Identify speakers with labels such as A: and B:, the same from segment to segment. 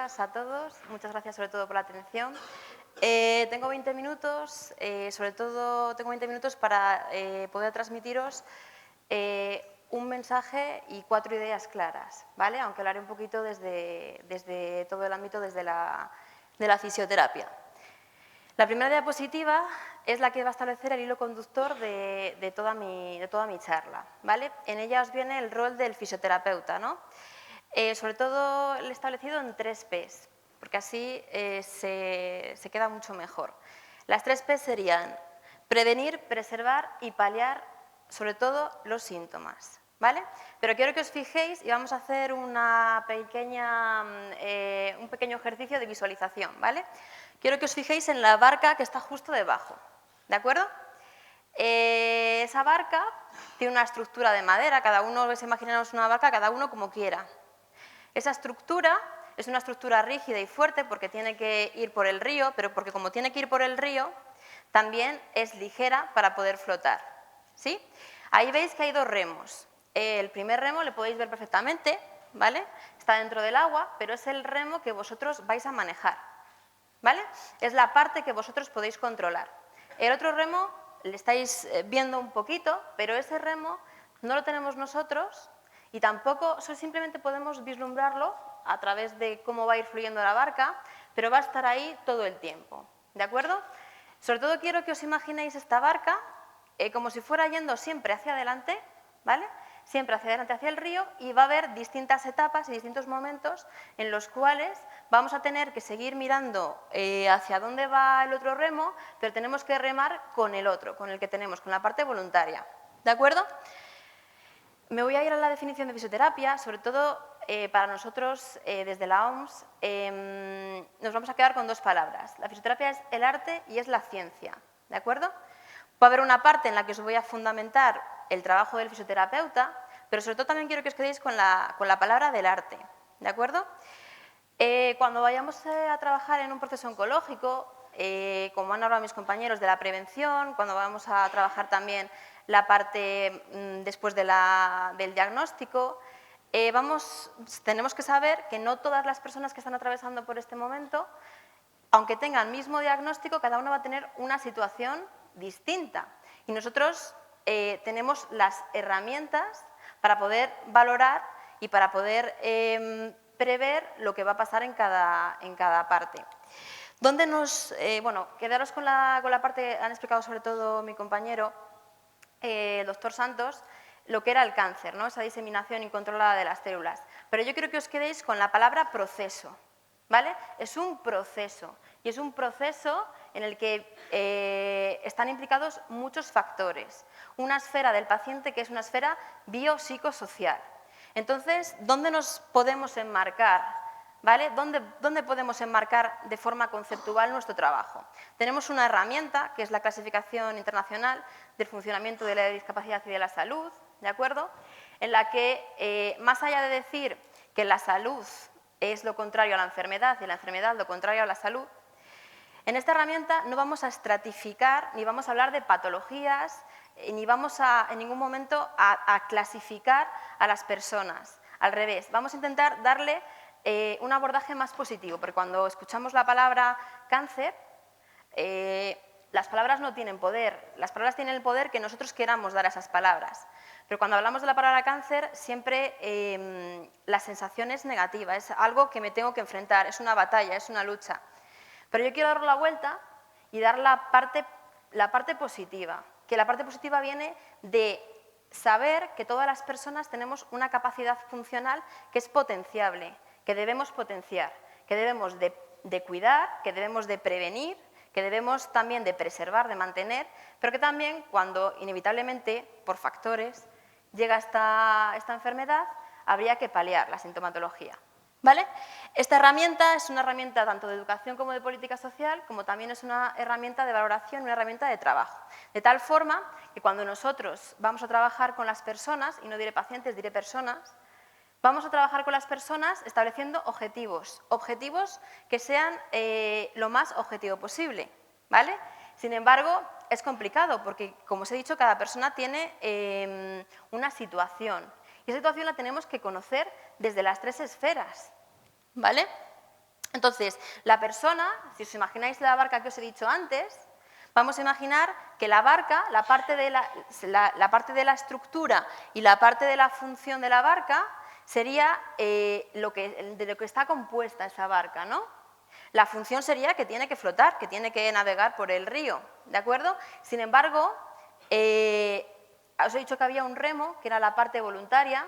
A: días a todos. Muchas gracias sobre todo por la atención. Tengo 20 minutos, sobre todo tengo 20 minutos para poder transmitiros un mensaje y 4 ideas claras, ¿vale? Aunque hablaré un poquito desde todo el ámbito de la fisioterapia. La primera diapositiva es la que va a establecer el hilo conductor de toda mi charla, ¿vale? En ella os viene el rol del fisioterapeuta, ¿no? Sobre todo lo he establecido en 3 P's, porque así se queda mucho mejor. Las 3 P's serían prevenir, preservar y paliar, sobre todo, los síntomas, ¿vale? Pero quiero que os fijéis y vamos a hacer un pequeño ejercicio de visualización, ¿vale? Quiero que os fijéis en la barca que está justo debajo, ¿de acuerdo? Esa barca tiene una estructura de madera, cada uno, vais a imaginaros una barca, cada uno como quiera. Esa estructura es una estructura rígida y fuerte porque tiene que ir por el río, pero porque como tiene que ir por el río, también es ligera para poder flotar, ¿sí? Ahí veis que hay 2 remos. El primer remo le podéis ver perfectamente, ¿vale? Está dentro del agua, pero es el remo que vosotros vais a manejar, ¿vale? Es la parte que vosotros podéis controlar. El otro remo le estáis viendo un poquito, pero ese remo no lo tenemos nosotros y tampoco, simplemente podemos vislumbrarlo a través de cómo va a ir fluyendo la barca, pero va a estar ahí todo el tiempo, ¿de acuerdo? Sobre todo quiero que os imaginéis esta barca como si fuera yendo siempre hacia adelante, ¿vale? Siempre hacia adelante, hacia el río, y va a haber distintas etapas y distintos momentos en los cuales vamos a tener que seguir mirando hacia dónde va el otro remo, pero tenemos que remar con el otro, con el que tenemos, con la parte voluntaria, ¿de acuerdo? Me voy a ir a la definición de fisioterapia, sobre todo para nosotros desde la OMS nos vamos a quedar con 2 palabras. La fisioterapia es el arte y es la ciencia, ¿de acuerdo? Va a haber una parte en la que os voy a fundamentar el trabajo del fisioterapeuta, pero sobre todo también quiero que os quedéis con la palabra del arte, ¿de acuerdo? Cuando vayamos a trabajar en un proceso oncológico, como han hablado mis compañeros de la prevención, cuando vamos a trabajar también la parte después del diagnóstico, tenemos que saber que no todas las personas que están atravesando por este momento, aunque tengan el mismo diagnóstico, cada uno va a tener una situación distinta. Y nosotros tenemos las herramientas para poder valorar y para poder prever lo que va a pasar en cada parte. Bueno, quedaros con la parte, han explicado sobre todo mi compañero, el doctor Santos, lo que era el cáncer, ¿no? Esa diseminación incontrolada de las células. Pero yo quiero que os quedéis con la palabra proceso, ¿vale? Es un proceso, y es un proceso en el que están implicados muchos factores. Una esfera del paciente que es una esfera biopsicosocial. Entonces, ¿dónde nos podemos enmarcar? ¿Vale? ¿Dónde podemos enmarcar de forma conceptual nuestro trabajo? Tenemos una herramienta, que es la Clasificación Internacional del Funcionamiento de la Discapacidad y de la Salud, ¿de acuerdo? En la que, más allá de decir que la salud es lo contrario a la enfermedad y la enfermedad lo contrario a la salud, en esta herramienta no vamos a estratificar ni vamos a hablar de patologías ni vamos en ningún momento a clasificar a las personas. Al revés, vamos a intentar darle un abordaje más positivo, porque cuando escuchamos la palabra cáncer, las palabras no tienen poder, las palabras tienen el poder que nosotros queramos dar a esas palabras. Pero cuando hablamos de la palabra cáncer, siempre la sensación es negativa, es algo que me tengo que enfrentar, es una batalla, es una lucha. Pero yo quiero dar la vuelta y dar la parte positiva, que la parte positiva viene de saber que todas las personas tenemos una capacidad funcional que es potenciable, que debemos potenciar, que debemos de cuidar, que debemos de prevenir, que debemos también de preservar, de mantener, pero que también cuando inevitablemente, por factores, llega esta enfermedad, habría que paliar la sintomatología. ¿Vale? Esta herramienta es una herramienta tanto de educación como de política social, como también es una herramienta de valoración, una herramienta de trabajo. De tal forma que cuando nosotros vamos a trabajar con las personas, y no diré pacientes, diré personas, vamos a trabajar con las personas estableciendo objetivos que sean lo más objetivo posible, ¿vale? Sin embargo, es complicado porque, como os he dicho, cada persona tiene una situación. Y esa situación la tenemos que conocer desde las 3 esferas, ¿vale? Entonces, la persona, si os imagináis la barca que os he dicho antes, vamos a imaginar que la barca, la parte de la estructura y la parte de la función de la barca sería de lo que está compuesta esa barca, ¿no? La función sería que tiene que flotar, que tiene que navegar por el río, ¿de acuerdo? Sin embargo, os he dicho que había un remo, que era la parte voluntaria,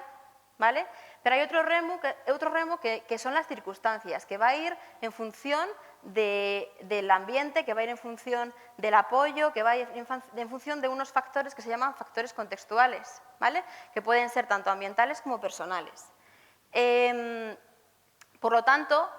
A: ¿vale? Pero hay otro remo que son las circunstancias, que va a ir en función del ambiente, que va a ir en función del apoyo, que va a ir en función de unos factores que se llaman factores contextuales, ¿vale? Que pueden ser tanto ambientales como personales. Por lo tanto,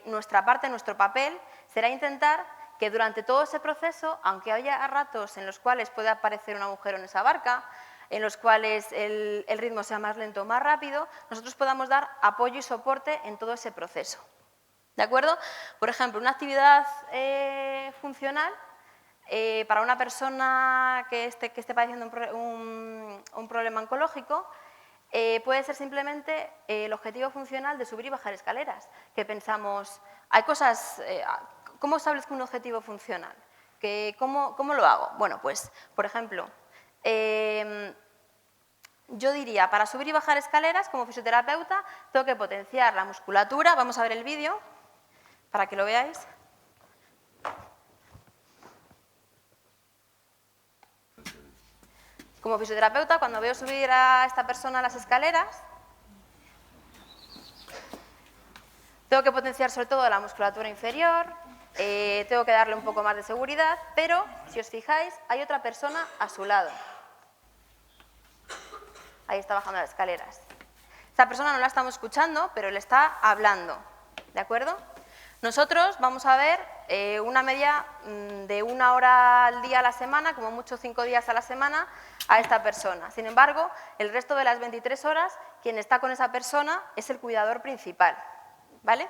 A: nuestra parte, nuestro papel, será intentar que durante todo ese proceso, aunque haya ratos en los cuales puede aparecer un agujero en esa barca, en los cuales el ritmo sea más lento o más rápido, nosotros podamos dar apoyo y soporte en todo ese proceso. ¿De acuerdo? Por ejemplo, una actividad funcional para una persona que esté padeciendo un problema oncológico puede ser simplemente el objetivo funcional de subir y bajar escaleras, que pensamos, hay cosas, ¿cómo establezco un objetivo funcional? ¿Cómo lo hago? Bueno, pues, por ejemplo, yo diría, para subir y bajar escaleras, como fisioterapeuta, tengo que potenciar la musculatura. Vamos a ver el vídeo para que lo veáis. Como fisioterapeuta, cuando veo subir a esta persona a las escaleras, tengo que potenciar sobre todo la musculatura inferior, tengo que darle un poco más de seguridad, pero, si os fijáis, hay otra persona a su lado. Ahí está bajando las escaleras. Esta persona no la estamos escuchando, pero le está hablando, ¿de acuerdo? Nosotros vamos a ver una media de 1 hora al día a la semana, como mucho 5 días a la semana, a esta persona. Sin embargo, el resto de las 23 horas, quien está con esa persona es el cuidador principal, ¿vale?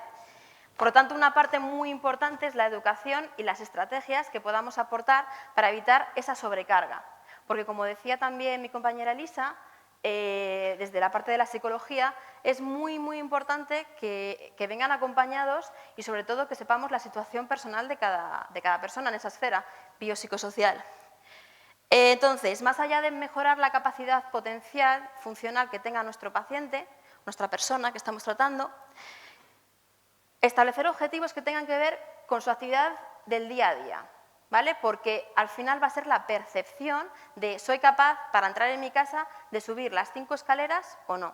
A: Por lo tanto, una parte muy importante es la educación y las estrategias que podamos aportar para evitar esa sobrecarga. Porque, como decía también mi compañera Elisa, desde la parte de la psicología, es muy importante que vengan acompañados y sobre todo que sepamos la situación personal de cada persona en esa esfera biopsicosocial. Entonces, más allá de mejorar la capacidad potencial funcional que tenga nuestro paciente, nuestra persona que estamos tratando, establecer objetivos que tengan que ver con su actividad del día a día, ¿vale? Porque al final va a ser la percepción de soy capaz, para entrar en mi casa, de subir las 5 escaleras o no.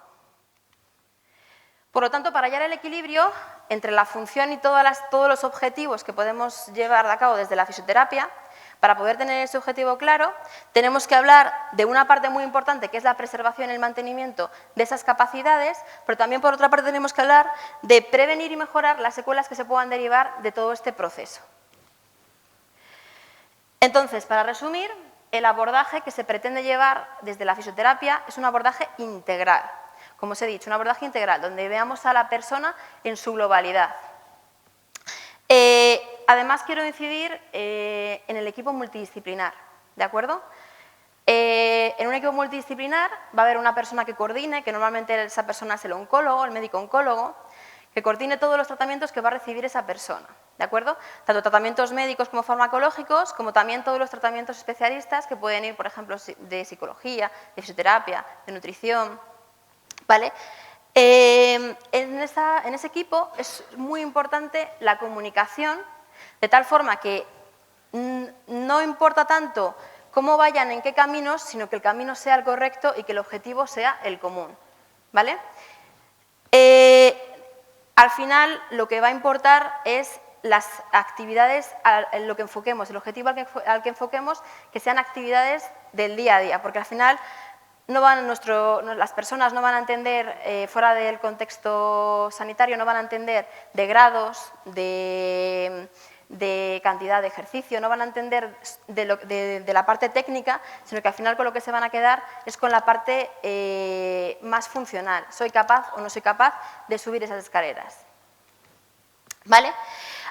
A: Por lo tanto, para hallar el equilibrio entre la función y todos los objetivos que podemos llevar a cabo desde la fisioterapia, para poder tener ese objetivo claro, tenemos que hablar de una parte muy importante, que es la preservación y el mantenimiento de esas capacidades, pero también, por otra parte, tenemos que hablar de prevenir y mejorar las secuelas que se puedan derivar de todo este proceso. Entonces, para resumir, el abordaje que se pretende llevar desde la fisioterapia es un abordaje integral. Como os he dicho, un abordaje integral, donde veamos a la persona en su globalidad. Además, quiero incidir en el equipo multidisciplinar, ¿de acuerdo? En un equipo multidisciplinar va a haber una persona que coordine, que normalmente esa persona es el oncólogo, el médico oncólogo, que coordine todos los tratamientos que va a recibir esa persona, ¿de acuerdo? Tanto tratamientos médicos como farmacológicos, como también todos los tratamientos especialistas que pueden ir, por ejemplo, de psicología, de fisioterapia, de nutrición, ¿vale? En ese equipo es muy importante la comunicación, de tal forma que no importa tanto cómo vayan, en qué caminos, sino que el camino sea el correcto y que el objetivo sea el común, ¿vale? Al final, lo que va a importar es las actividades en lo que enfoquemos, el objetivo al que enfoquemos, que sean actividades del día a día, porque al final las personas no van a entender, fuera del contexto sanitario, no van a entender de grados, de cantidad de ejercicio, no van a entender de la parte técnica, sino que al final con lo que se van a quedar es con la parte más funcional. ¿Soy capaz o no soy capaz de subir esas escaleras? ¿Vale?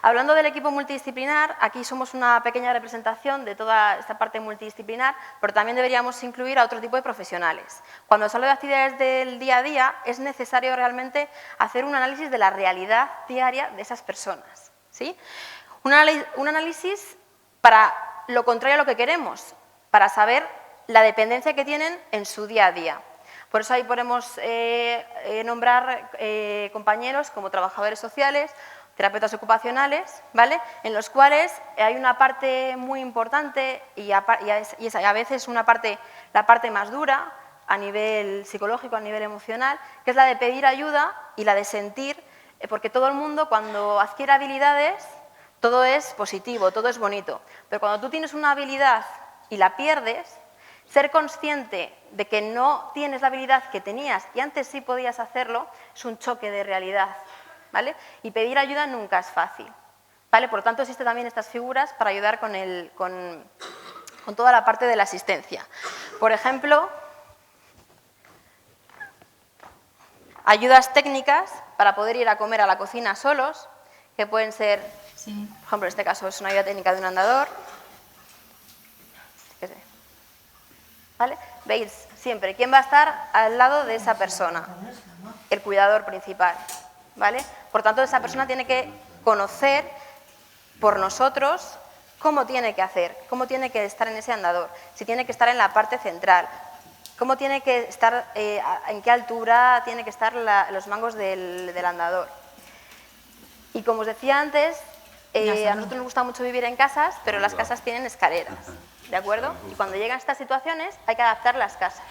A: Hablando del equipo multidisciplinar, aquí somos una pequeña representación de toda esta parte multidisciplinar, pero también deberíamos incluir a otro tipo de profesionales. Cuando se habla de actividades del día a día, es necesario realmente hacer un análisis de la realidad diaria de esas personas, ¿sí? Un análisis para lo contrario a lo que queremos, para saber la dependencia que tienen en su día a día. Por eso ahí podemos nombrar compañeros como trabajadores sociales, terapeutas ocupacionales, ¿vale? En los cuales hay una parte muy importante y es a veces la parte más dura a nivel psicológico, a nivel emocional, que es la de pedir ayuda y la de sentir, porque todo el mundo cuando adquiere habilidades, todo es positivo, todo es bonito, pero cuando tú tienes una habilidad y la pierdes, ser consciente de que no tienes la habilidad que tenías y antes sí podías hacerlo, es un choque de realidad. ¿Vale? Y pedir ayuda nunca es fácil, ¿vale? Por lo tanto, existen también estas figuras para ayudar con toda la parte de la asistencia. Por ejemplo, ayudas técnicas para poder ir a comer a la cocina solos, que pueden ser, por ejemplo, en este caso es una ayuda técnica de un andador. ¿Vale? Veis siempre quién va a estar al lado de esa persona, el cuidador principal. ¿Vale? Por tanto, esa persona tiene que conocer por nosotros cómo tiene que hacer, cómo tiene que estar en ese andador, si tiene que estar en la parte central, cómo tiene que estar, en qué altura tiene que estar los mangos del andador. Y como os decía antes, a nosotros nos gusta mucho vivir en casas, pero las casas tienen escaleras, ¿de acuerdo? Y cuando llegan estas situaciones hay que adaptar las casas.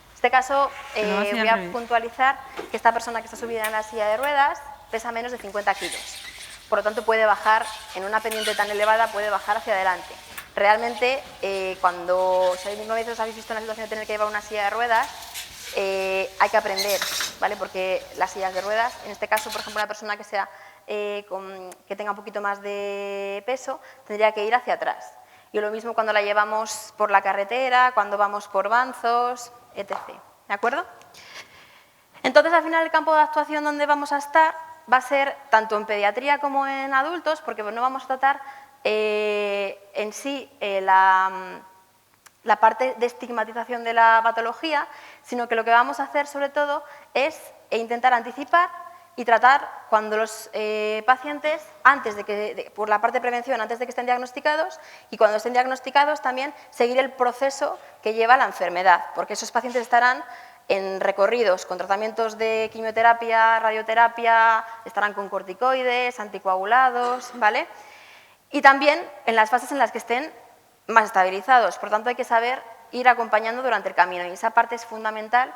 A: En este caso, voy a puntualizar que esta persona que está subida en la silla de ruedas pesa menos de 50 kilos. Por lo tanto, puede bajar, en una pendiente tan elevada, puede bajar hacia adelante. Realmente, cuando alguna vez os habéis visto en la situación de tener que llevar una silla de ruedas, hay que aprender, ¿vale? Porque las sillas de ruedas, en este caso, por ejemplo, una persona que sea que tenga un poquito más de peso, tendría que ir hacia atrás. Y lo mismo cuando la llevamos por la carretera, cuando vamos por banzos, etc. ¿De acuerdo? Entonces, al final, el campo de actuación donde vamos a estar va a ser tanto en pediatría como en adultos, porque no vamos a tratar en sí la parte de estigmatización de la patología, sino que lo que vamos a hacer, sobre todo, es intentar anticipar y tratar cuando los pacientes, por la parte de prevención, antes de que estén diagnosticados, y cuando estén diagnosticados también seguir el proceso que lleva la enfermedad, porque esos pacientes estarán en recorridos con tratamientos de quimioterapia, radioterapia, estarán con corticoides, anticoagulados, ¿vale? Y también en las fases en las que estén más estabilizados, por tanto hay que saber ir acompañando durante el camino y esa parte es fundamental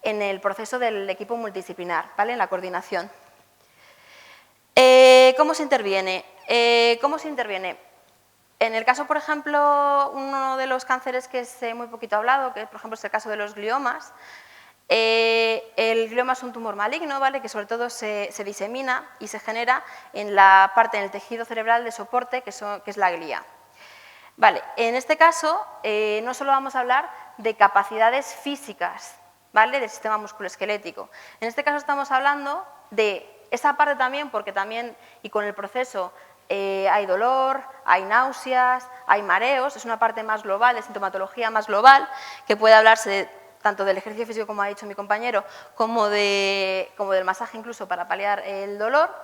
A: en el proceso del equipo multidisciplinar, ¿vale? En la coordinación. ¿Cómo se interviene? En el caso, por ejemplo, uno de los cánceres que es muy poquito hablado, que por ejemplo es el caso de los gliomas, el glioma es un tumor maligno, ¿vale? Que sobre todo se disemina y se genera en el tejido cerebral de soporte, que es la glía. Vale, en este caso no solo vamos a hablar de capacidades físicas, ¿vale? Del sistema musculoesquelético. En este caso estamos hablando de esa parte también, porque también, y con el proceso, hay dolor, hay náuseas, hay mareos, es una parte más global, de sintomatología más global, que puede hablarse tanto del ejercicio físico, como ha dicho mi compañero, como del masaje incluso para paliar el dolor,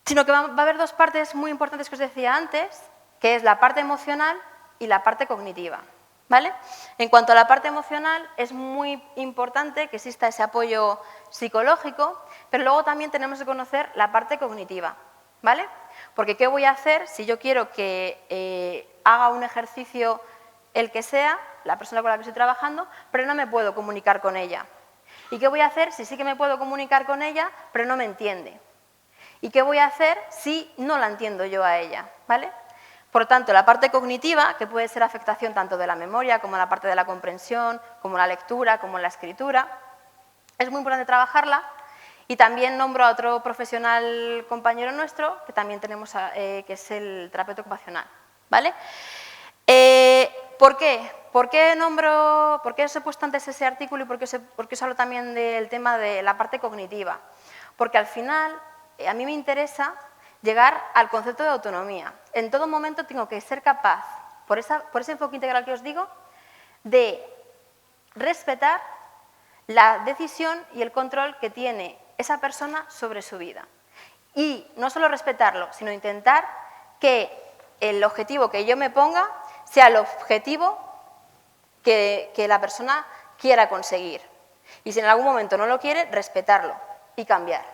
A: sino que va a haber dos partes muy importantes que os decía antes, que es la parte emocional y la parte cognitiva, ¿vale? En cuanto a la parte emocional, es muy importante que exista ese apoyo psicológico, pero luego también tenemos que conocer la parte cognitiva, ¿vale? Porque ¿qué voy a hacer si yo quiero que haga un ejercicio el que sea, la persona con la que estoy trabajando, pero no me puedo comunicar con ella? ¿Y qué voy a hacer si sí que me puedo comunicar con ella, pero no me entiende? ¿Y qué voy a hacer si no la entiendo yo a ella? ¿Vale? Por tanto, la parte cognitiva, que puede ser afectación tanto de la memoria como la parte de la comprensión, como la lectura, como la escritura, es muy importante trabajarla. Y también nombro a otro profesional compañero nuestro, que también tenemos, que es el terapeuta ocupacional, ¿vale? ¿Por qué? ¿Por qué os he puesto antes ese artículo y por qué os hablo también del tema de la parte cognitiva? Porque al final a mí me interesa llegar al concepto de autonomía. En todo momento tengo que ser capaz, por ese enfoque integral que os digo, de respetar la decisión y el control que tiene esa persona sobre su vida. Y no solo respetarlo, sino intentar que el objetivo que yo me ponga sea el objetivo que la persona quiera conseguir. Y si en algún momento no lo quiere, respetarlo y cambiar.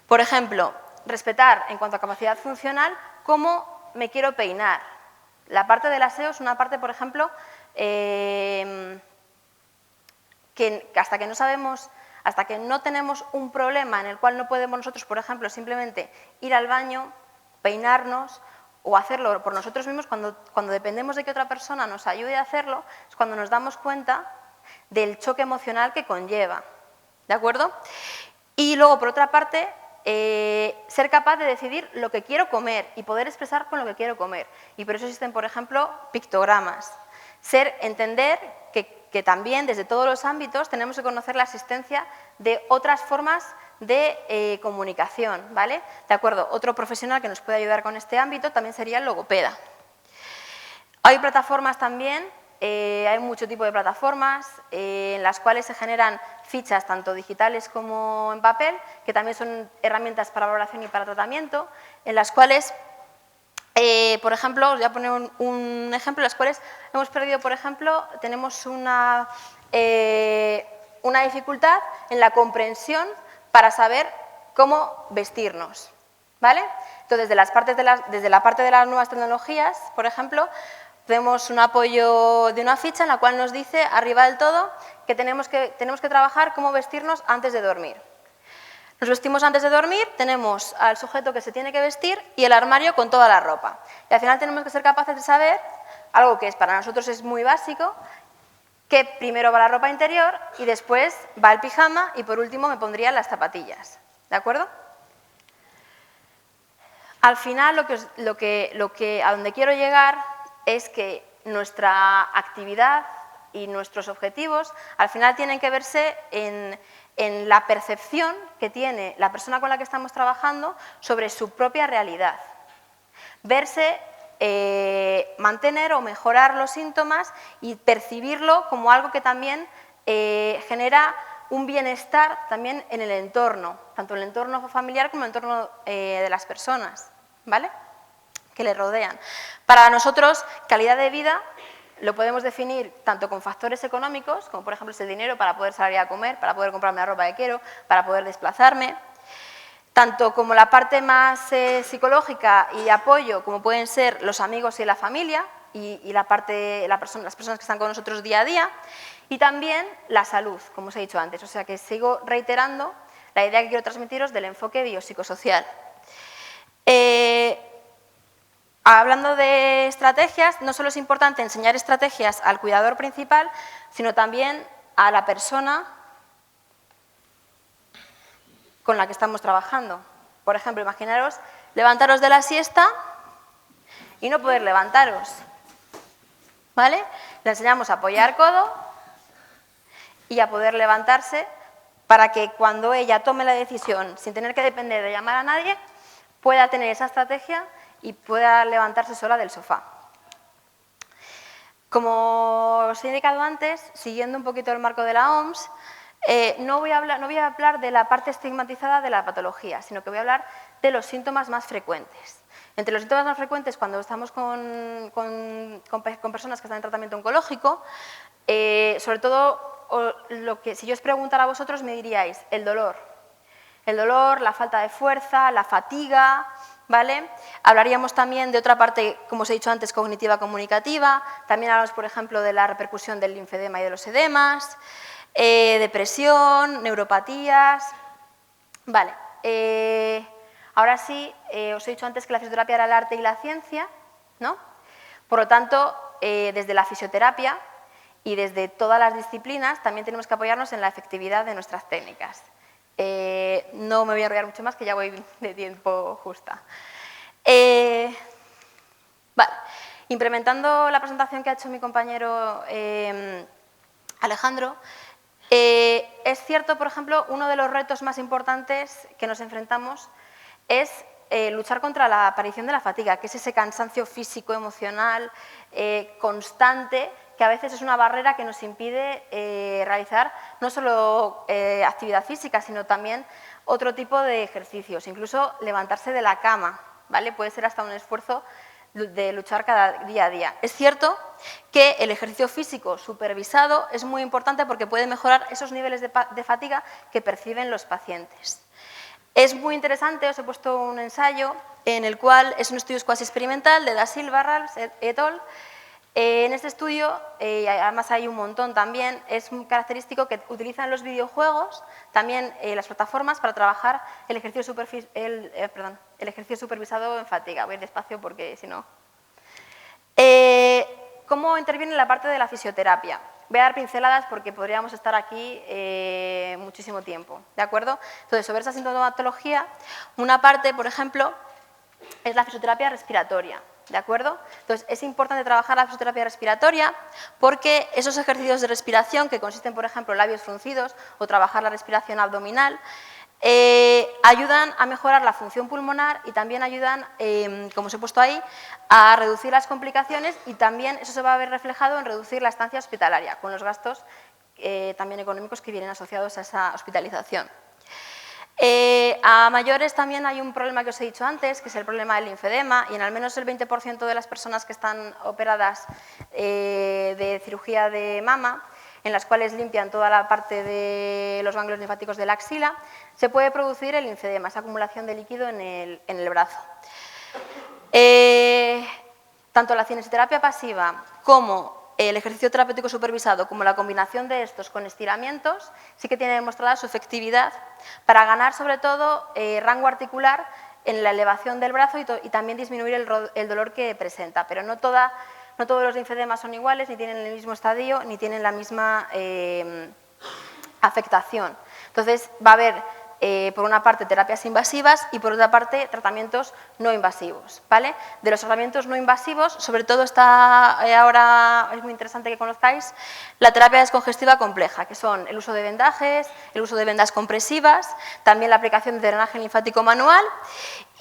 A: Por ejemplo, respetar en cuanto a capacidad funcional cómo me quiero peinar. La parte del aseo es una parte, por ejemplo, que hasta que no sabemos, hasta que no tenemos un problema en el cual no podemos nosotros, por ejemplo, simplemente ir al baño, peinarnos o hacerlo por nosotros mismos, cuando dependemos de que otra persona nos ayude a hacerlo, es cuando nos damos cuenta del choque emocional que conlleva. ¿De acuerdo? Y luego, por otra parte, ser capaz de decidir lo que quiero comer y poder expresar con lo que quiero comer. Y por eso existen, por ejemplo, pictogramas. Entender que también desde todos los ámbitos tenemos que conocer la existencia de otras formas de comunicación, ¿vale? De acuerdo, otro profesional que nos puede ayudar con este ámbito también sería el logopeda. Hay plataformas también, hay mucho tipo de plataformas en las cuales se generan fichas tanto digitales como en papel, que también son herramientas para valoración y para tratamiento, en las cuales, por ejemplo, os voy a poner un ejemplo, en las cuales hemos perdido, por ejemplo, tenemos una dificultad en la comprensión para saber cómo vestirnos, ¿vale? Entonces, desde la parte de las nuevas tecnologías, por ejemplo, vemos un apoyo de una ficha en la cual nos dice, arriba del todo, que tenemos que trabajar cómo vestirnos antes de dormir. Nos vestimos antes de dormir, tenemos al sujeto que se tiene que vestir y el armario con toda la ropa. Y al final tenemos que ser capaces de saber, algo que para nosotros es muy básico, que primero va la ropa interior y después va el pijama y por último me pondría las zapatillas. ¿De acuerdo? Al final a donde quiero llegar es que nuestra actividad y nuestros objetivos al final tienen que verse en la percepción que tiene la persona con la que estamos trabajando sobre su propia realidad. Verse, mantener o mejorar los síntomas y percibirlo como algo que también genera un bienestar también en el entorno, tanto en el entorno familiar como en el entorno de las personas, ¿vale?, que le rodean. Para nosotros, calidad de vida lo podemos definir tanto con factores económicos, como por ejemplo ese dinero para poder salir a comer, para poder comprarme la ropa que quiero, para poder desplazarme, tanto como la parte más psicológica y de apoyo, como pueden ser los amigos y la familia, y las personas que están con nosotros día a día, y también la salud, como os he dicho antes. O sea que sigo reiterando la idea que quiero transmitiros del enfoque biopsicosocial. Hablando de estrategias, no solo es importante enseñar estrategias al cuidador principal, sino también a la persona con la que estamos trabajando. Por ejemplo, imaginaros levantaros de la siesta y no poder levantaros, ¿vale? Le enseñamos a apoyar codo y a poder levantarse para que cuando ella tome la decisión, sin tener que depender de llamar a nadie, pueda tener esa estrategia y pueda levantarse sola del sofá. Como os he indicado antes, siguiendo un poquito el marco de la OMS, no voy a hablar de la parte estigmatizada de la patología, sino que voy a hablar de los síntomas más frecuentes. Entre los síntomas más frecuentes, cuando estamos con personas que están en tratamiento oncológico, sobre todo, si yo os preguntara a vosotros, me diríais el dolor, la falta de fuerza, la fatiga, ¿vale? Hablaríamos también de otra parte, como os he dicho antes, cognitiva comunicativa, también hablamos, por ejemplo, de la repercusión del linfedema y de los edemas, depresión, neuropatías, vale. Ahora sí, os he dicho antes que la fisioterapia era el arte y la ciencia, ¿no? Por lo tanto, desde la fisioterapia y desde todas las disciplinas también tenemos que apoyarnos en la efectividad de nuestras técnicas. No me voy a enrollar mucho más, que ya voy de tiempo justa. Vale. Implementando la presentación que ha hecho mi compañero Alejandro, es cierto, por ejemplo, uno de los retos más importantes que nos enfrentamos es luchar contra la aparición de la fatiga, que es ese cansancio físico, emocional, constante, que a veces es una barrera que nos impide realizar no solo actividad física, sino también otro tipo de ejercicios, incluso levantarse de la cama, ¿vale? Puede ser hasta un esfuerzo de luchar cada día a día. Es cierto que el ejercicio físico supervisado es muy importante porque puede mejorar esos niveles de fatiga que perciben los pacientes. Es muy interesante, os he puesto un ensayo en el cual es un estudio cuasi experimental de Da Silva, Rals et al. En este estudio, además hay un montón también, es muy característico que utilizan los videojuegos, también las plataformas para trabajar el ejercicio supervisado en fatiga. Voy despacio porque si no... ¿Cómo interviene la parte de la fisioterapia? Voy a dar pinceladas porque podríamos estar aquí muchísimo tiempo, ¿de acuerdo? Entonces, sobre esa sintomatología, una parte, por ejemplo, es la fisioterapia respiratoria, ¿de acuerdo? Entonces, es importante trabajar la fisioterapia respiratoria porque esos ejercicios de respiración, que consisten, por ejemplo, en labios fruncidos o trabajar la respiración abdominal, ayudan a mejorar la función pulmonar y también ayudan, como os he puesto ahí, a reducir las complicaciones y también eso se va a ver reflejado en reducir la estancia hospitalaria, con los gastos también económicos que vienen asociados a esa hospitalización. A mayores también hay un problema que os he dicho antes, que es el problema del linfedema, y en al menos el 20% de las personas que están operadas de cirugía de mama, en las cuales limpian toda la parte de los ganglios linfáticos de la axila, se puede producir el linfedema, esa acumulación de líquido en el brazo. Tanto la cinesioterapia pasiva como el ejercicio terapéutico supervisado, como la combinación de estos con estiramientos, sí que tiene demostrada su efectividad para ganar, sobre todo, rango articular en la elevación del brazo y también disminuir el dolor que presenta. Pero no todos los linfedemas son iguales, ni tienen el mismo estadio, ni tienen la misma afectación. Entonces, va a haber, por una parte, terapias invasivas y, por otra parte, tratamientos no invasivos, ¿vale? De los tratamientos no invasivos, sobre todo está ahora, es muy interesante que conozcáis, la terapia descongestiva compleja, que son el uso de vendajes, el uso de vendas compresivas, también la aplicación de drenaje linfático manual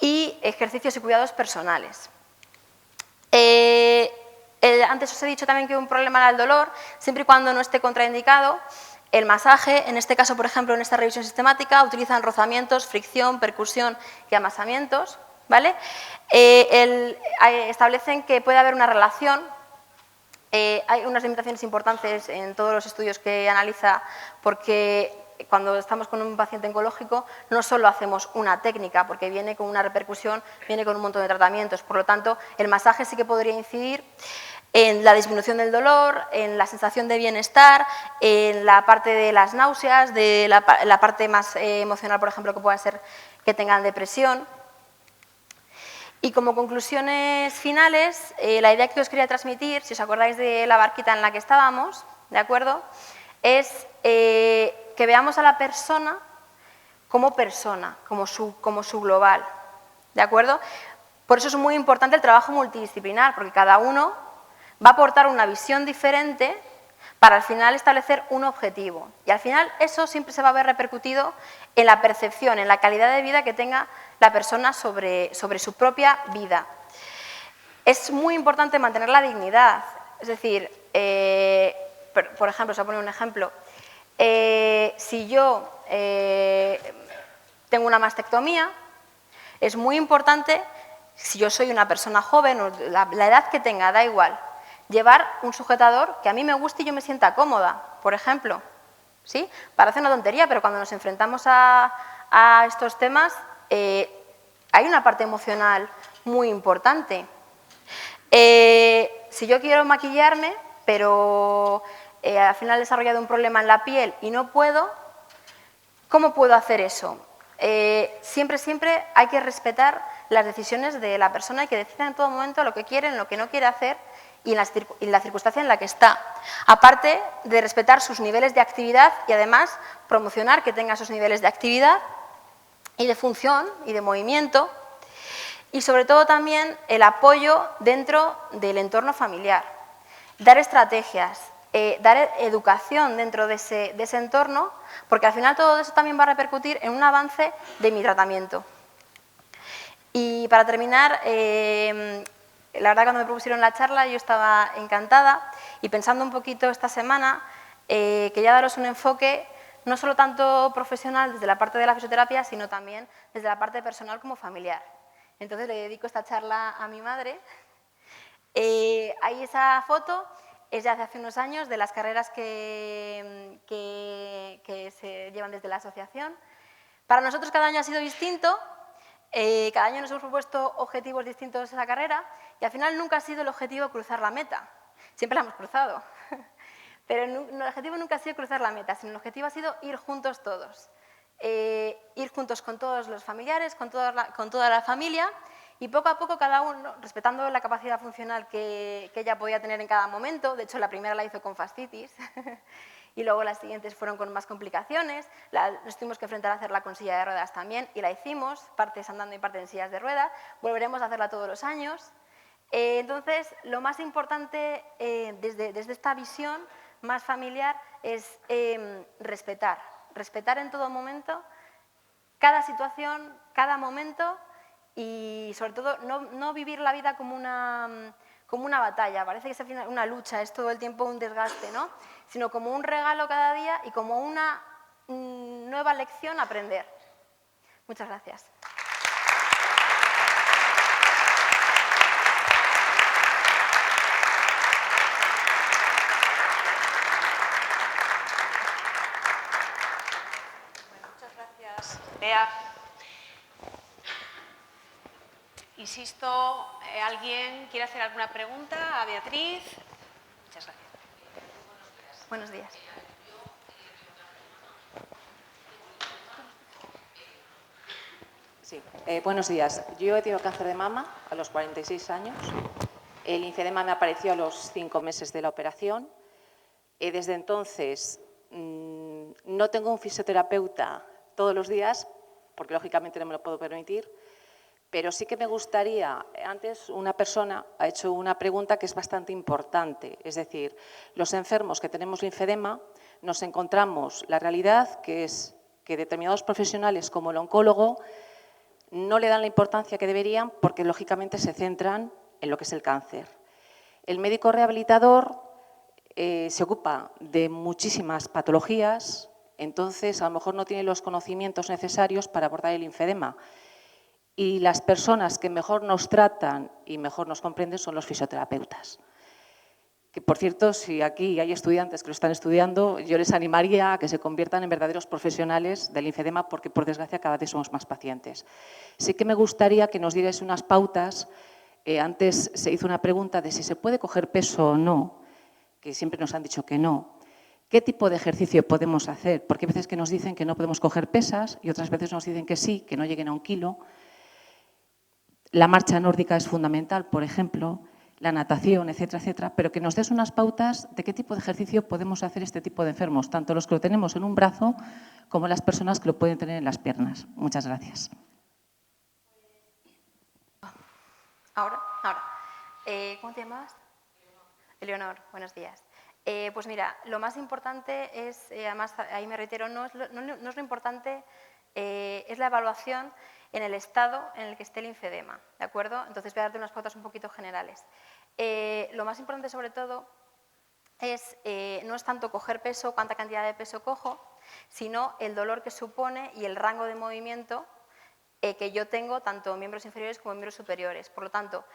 A: y ejercicios y cuidados personales. Antes os he dicho también que un problema era el dolor, siempre y cuando no esté contraindicado. El masaje, en este caso, por ejemplo, en esta revisión sistemática, utilizan rozamientos, fricción, percusión y amasamientos, ¿vale? Establecen que puede haber una relación, hay unas limitaciones importantes en todos los estudios que analiza, porque cuando estamos con un paciente oncológico no solo hacemos una técnica, porque viene con una repercusión, viene con un montón de tratamientos, por lo tanto, el masaje sí que podría incidir en la disminución del dolor, en la sensación de bienestar, en la parte de las náuseas, de la parte más emocional, por ejemplo, que pueda ser que tengan depresión. Y como conclusiones finales, la idea que os quería transmitir, si os acordáis de la barquita en la que estábamos, ¿de acuerdo?, es que veamos a la persona, como su global, ¿de acuerdo? Por eso es muy importante el trabajo multidisciplinar, porque cada uno va a aportar una visión diferente para al final establecer un objetivo. Y al final eso siempre se va a ver repercutido en la percepción, en la calidad de vida que tenga la persona sobre su propia vida. Es muy importante mantener la dignidad. Es decir, por ejemplo, os voy a poner un ejemplo. Si yo tengo una mastectomía, es muy importante, si yo soy una persona joven o la edad que tenga, da igual, llevar un sujetador que a mí me guste y yo me sienta cómoda, por ejemplo, ¿sí? Parece una tontería, pero cuando nos enfrentamos a estos temas hay una parte emocional muy importante. Si yo quiero maquillarme, pero al final he desarrollado un problema en la piel y no puedo, ¿cómo puedo hacer eso? Siempre hay que respetar las decisiones de la persona y que decida en todo momento lo que quiere, lo que no quiere hacer y en la circunstancia en la que está. Aparte de respetar sus niveles de actividad y además promocionar que tenga esos niveles de actividad y de función y de movimiento y sobre todo también el apoyo dentro del entorno familiar. Dar estrategias, dar educación dentro de ese entorno, porque al final todo eso también va a repercutir en un avance de mi tratamiento. Y para terminar, la verdad cuando me propusieron la charla yo estaba encantada y pensando un poquito esta semana, quería daros un enfoque no solo tanto profesional desde la parte de la fisioterapia, sino también desde la parte personal como familiar. Entonces le dedico esta charla a mi madre. Ahí esa foto es de hace unos años, de las carreras que se llevan desde la asociación. Para nosotros cada año ha sido distinto, cada año nos hemos propuesto objetivos distintos a esa carrera y al final nunca ha sido el objetivo cruzar la meta, siempre la hemos cruzado, pero el objetivo nunca ha sido cruzar la meta, sino el objetivo ha sido ir juntos todos, ir juntos con todos los familiares, con toda la familia y poco a poco cada uno, respetando la capacidad funcional que ella podía tener en cada momento, de hecho la primera la hizo con fascitis, y luego las siguientes fueron con más complicaciones, nos tuvimos que enfrentar a hacerla con silla de ruedas también y la hicimos, partes andando y partes en sillas de ruedas, volveremos a hacerla todos los años. Entonces, lo más importante desde esta visión más familiar es respetar en todo momento cada situación, cada momento y sobre todo no vivir la vida como una batalla, parece que es una lucha, es todo el tiempo un desgaste, ¿no? Sino como un regalo cada día y como una nueva lección a aprender. Muchas gracias.
B: Muchas gracias, Bea. Insisto, ¿alguien quiere hacer alguna pregunta a Beatriz? Muchas gracias.
A: Buenos días.
C: Sí, buenos días. Yo he tenido cáncer de mama a los 46 años. El linfedema me apareció a los 5 meses de la operación. Desde entonces no tengo un fisioterapeuta todos los días, porque lógicamente no me lo puedo permitir, pero sí que me gustaría, antes una persona ha hecho una pregunta que es bastante importante, es decir, los enfermos que tenemos linfedema nos encontramos la realidad que es que determinados profesionales como el oncólogo no le dan la importancia que deberían porque lógicamente se centran en lo que es el cáncer. El médico rehabilitador se ocupa de muchísimas patologías, entonces a lo mejor no tiene los conocimientos necesarios para abordar el linfedema. Y las personas que mejor nos tratan y mejor nos comprenden son los fisioterapeutas. Que, por cierto, si aquí hay estudiantes que lo están estudiando, yo les animaría a que se conviertan en verdaderos profesionales del linfedema porque, por desgracia, cada vez somos más pacientes. Sí que me gustaría que nos dierais unas pautas. Antes se hizo una pregunta de si se puede coger peso o no, que siempre nos han dicho que no. ¿Qué tipo de ejercicio podemos hacer? Porque hay veces que nos dicen que no podemos coger pesas y otras veces nos dicen que sí, que no lleguen a 1 kilo. La marcha nórdica es fundamental, por ejemplo, la natación, etcétera, etcétera, pero que nos des unas pautas de qué tipo de ejercicio podemos hacer este tipo de enfermos, tanto los que lo tenemos en un brazo como las personas que lo pueden tener en las piernas. Muchas gracias.
A: Ahora. ¿Cómo te llamabas? Eleonor, buenos días. Pues mira, lo más importante es, además ahí me reitero, no es lo importante, es la evaluación en el estado en el que esté el linfedema, ¿de acuerdo? Entonces voy a darte unas pautas un poquito generales. Lo más importante sobre todo no es tanto coger peso, cuánta cantidad de peso cojo, sino el dolor que supone y el rango de movimiento que yo tengo tanto en miembros inferiores como en miembros superiores. Por lo tanto,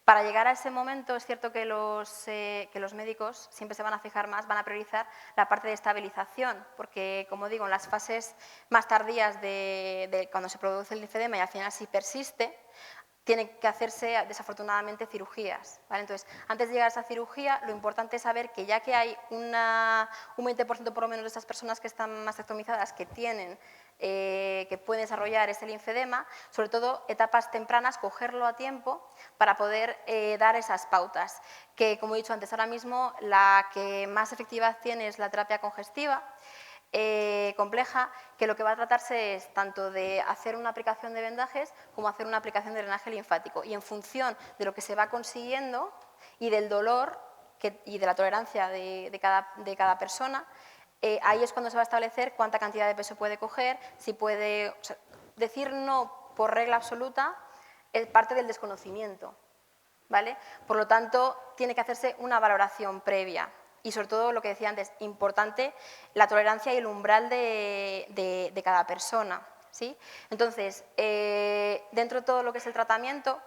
A: para llegar a ese momento es cierto que los médicos siempre se van a fijar más, van a priorizar la parte de estabilización, porque como digo, en las fases más tardías de cuando se produce el linfedema y al final si persiste, tienen que hacerse desafortunadamente cirugías, ¿vale? Entonces, antes de llegar a esa cirugía, lo importante es saber que ya que hay un 20% por lo menos de estas personas que están mastectomizadas que pueden desarrollar ese linfedema, sobre todo etapas tempranas, cogerlo a tiempo para poder dar esas pautas, que como he dicho antes, ahora mismo la que más efectividad tiene es la terapia congestiva, compleja, que lo que va a tratarse es tanto de hacer una aplicación de vendajes como hacer una aplicación de drenaje linfático y en función de lo que se va consiguiendo y del dolor y de la tolerancia de cada persona, ahí es cuando se va a establecer cuánta cantidad de peso puede coger, si puede decir no por regla absoluta es parte del desconocimiento, ¿vale? Por lo tanto, tiene que hacerse una valoración previa. Y sobre todo, lo que decía antes, importante la tolerancia y el umbral de cada persona, ¿sí? Entonces, dentro de todo lo que es el tratamiento,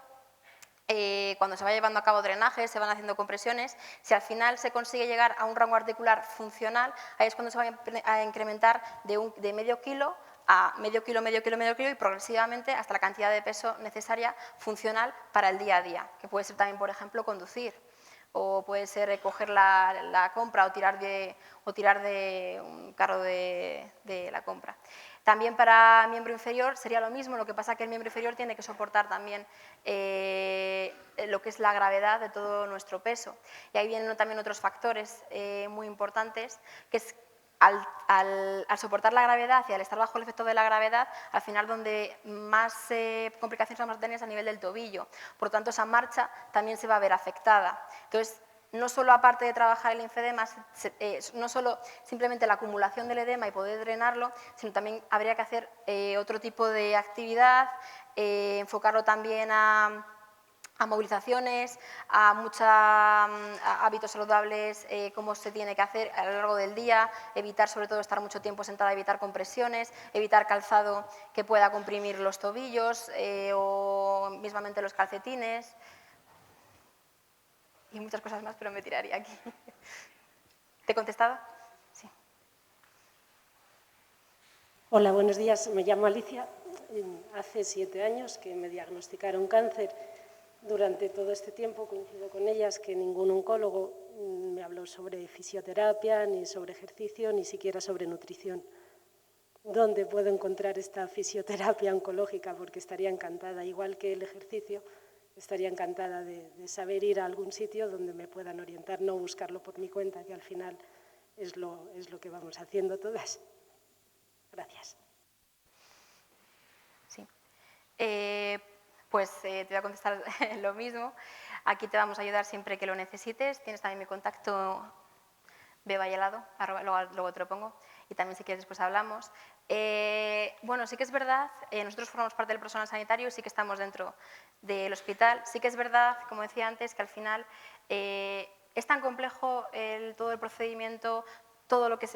A: cuando se va llevando a cabo drenajes, se van haciendo compresiones, si al final se consigue llegar a un rango articular funcional, ahí es cuando se va a incrementar de medio kilo a medio kilo y progresivamente hasta la cantidad de peso necesaria funcional para el día a día, que puede ser también, por ejemplo, conducir, o puede ser coger la compra o tirar de un carro de la compra. También para miembro inferior sería lo mismo, lo que pasa es que el miembro inferior tiene que soportar también lo que es la gravedad de todo nuestro peso. Y ahí vienen también otros factores muy importantes, que es al soportar la gravedad y al estar bajo el efecto de la gravedad, al final donde más complicaciones vamos a tener es a nivel del tobillo. Por lo tanto, esa marcha también se va a ver afectada. Entonces, no solo aparte de trabajar el linfedema, no solo simplemente la acumulación del edema y poder drenarlo, sino también habría que hacer otro tipo de actividad, enfocarlo también a movilizaciones, a hábitos saludables, cómo se tiene que hacer a lo largo del día, evitar sobre todo estar mucho tiempo sentada, evitar compresiones, evitar calzado que pueda comprimir los tobillos o mismamente los calcetines y muchas cosas más, pero me tiraría aquí. ¿Te he contestado? Sí.
D: Hola, buenos días. Me llamo Alicia. Hace 7 años que me diagnosticaron cáncer. Durante todo este tiempo coincido con ellas que ningún oncólogo me habló sobre fisioterapia, ni sobre ejercicio, ni siquiera sobre nutrición. ¿Dónde puedo encontrar esta fisioterapia oncológica? Porque estaría encantada, igual que el ejercicio, estaría encantada de saber ir a algún sitio donde me puedan orientar, no buscarlo por mi cuenta, que al final es lo que vamos haciendo todas. Gracias.
A: Sí. Pues te voy a contestar lo mismo. Aquí te vamos a ayudar siempre que lo necesites. Tienes también mi contacto bebayelado, luego te lo pongo. Y también si quieres después hablamos. Bueno, sí que es verdad, nosotros formamos parte del personal sanitario y sí que estamos dentro del hospital. Sí que es verdad, como decía antes, que al final es tan complejo todo el procedimiento, todo lo que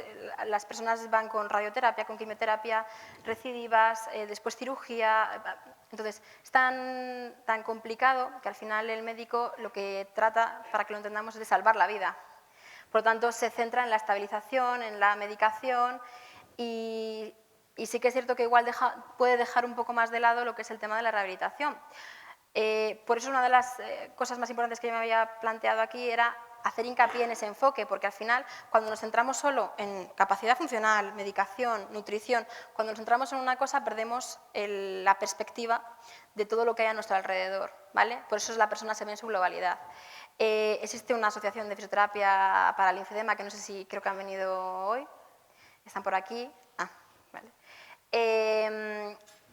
A: las personas van con radioterapia, con quimioterapia, recidivas, después cirugía. Entonces, es tan complicado que al final el médico lo que trata, para que lo entendamos, es de salvar la vida. Por lo tanto, se centra en la estabilización, en la medicación y sí que es cierto que igual puede dejar un poco más de lado lo que es el tema de la rehabilitación. Por eso una de las cosas más importantes que yo me había planteado aquí era hacer hincapié en ese enfoque, porque al final, cuando nos centramos solo en capacidad funcional, medicación, nutrición, cuando nos centramos en una cosa, perdemos la perspectiva de todo lo que hay a nuestro alrededor, ¿vale? Por eso la persona se ve en su globalidad. Existe una asociación de fisioterapia para el linfedema, que no sé si creo que han venido hoy, están por aquí. Vale.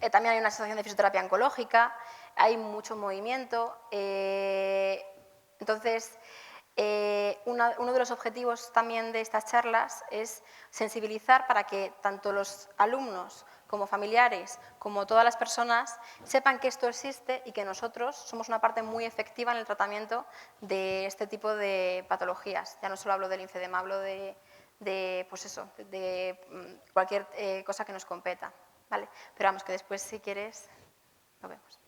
A: También hay una asociación de fisioterapia oncológica, hay mucho movimiento. Entonces, uno de los objetivos también de estas charlas es sensibilizar para que tanto los alumnos como familiares, como todas las personas, sepan que esto existe y que nosotros somos una parte muy efectiva en el tratamiento de este tipo de patologías. Ya no solo hablo del linfedema, hablo de cualquier cosa que nos competa, ¿vale? Pero vamos, que después, si quieres, lo vemos.